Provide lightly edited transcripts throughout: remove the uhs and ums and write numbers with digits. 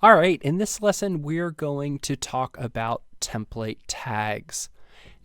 All right, in this lesson, we're going to talk about template tags.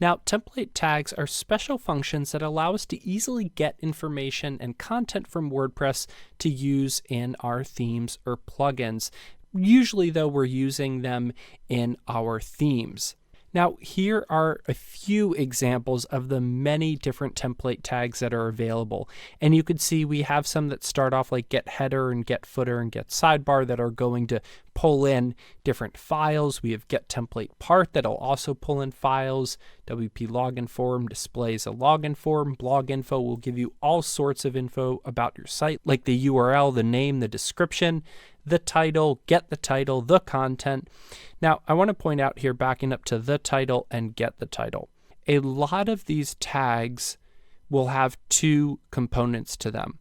Now, template tags are special functions that allow us to easily get information and content from WordPress to use in our themes or plugins. Usually, though, we're using them in our themes. Now, here are a few examples of the many different template tags that are available. And you can see we have some that start off like get header and get footer and get sidebar that are going to pull in different files. We have get template part that'll also pull in files. WP login form displays a login form. Blog info will give you all sorts of info about your site, like the URL, the name, the description, the title, get the title, the content. Now, I want to point out here, backing up to the title and get the title. A lot of these tags will have two components to them.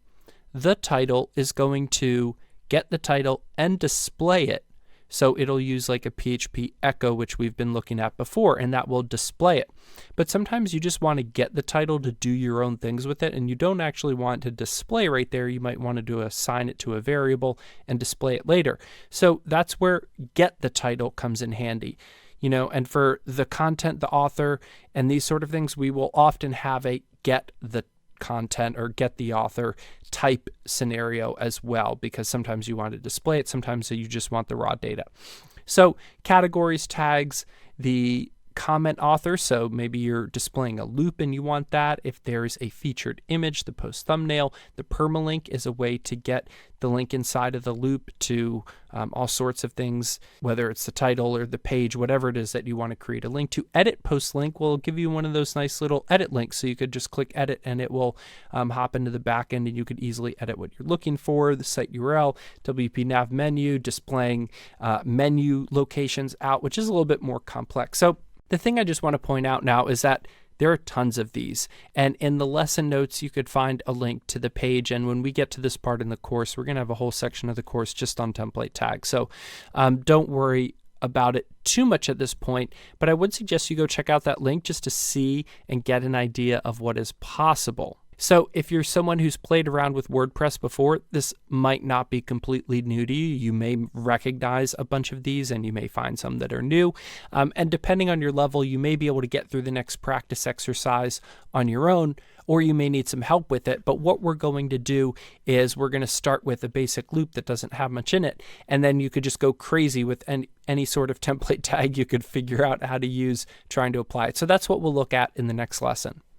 The title is going to get the title and display it. So it'll use like a PHP echo, which we've been looking at before, and that will display it. But sometimes you just want to get the title to do your own things with it, and you don't actually want to display right there. You might want to assign it to a variable and display it later. So that's where get the title comes in handy. And for the content, the author, and these sort of things, we will often have a get the content or get the author type scenario as well, because sometimes you want to display it, sometimes you just want the raw data. So categories, tags, the comment author, so maybe you're displaying a loop and you want that. If there's a featured image, the post thumbnail, the permalink is a way to get the link inside of the loop to all sorts of things, whether it's the title or the page, whatever it is that you want to create a link to. Edit post link will give you one of those nice little edit links, so you could just click edit and it will hop into the back end and you could easily edit what you're looking for. The site URL, WP nav menu, displaying menu locations out, which is a little bit more complex. So the thing I just want to point out now is that there are tons of these, and in the lesson notes you could find a link to the page, and when we get to this part in the course, we're going to have a whole section of the course just on template tags. So don't worry about it too much at this point, but I would suggest you go check out that link just to see and get an idea of what is possible. So if you're someone who's played around with WordPress before, this might not be completely new to you. You may recognize a bunch of these and you may find some that are new. And depending on your level, you may be able to get through the next practice exercise on your own, or you may need some help with it. But what we're going to do is we're going to start with a basic loop that doesn't have much in it. And then you could just go crazy with any sort of template tag you could figure out how to use trying to apply it. So that's what we'll look at in the next lesson.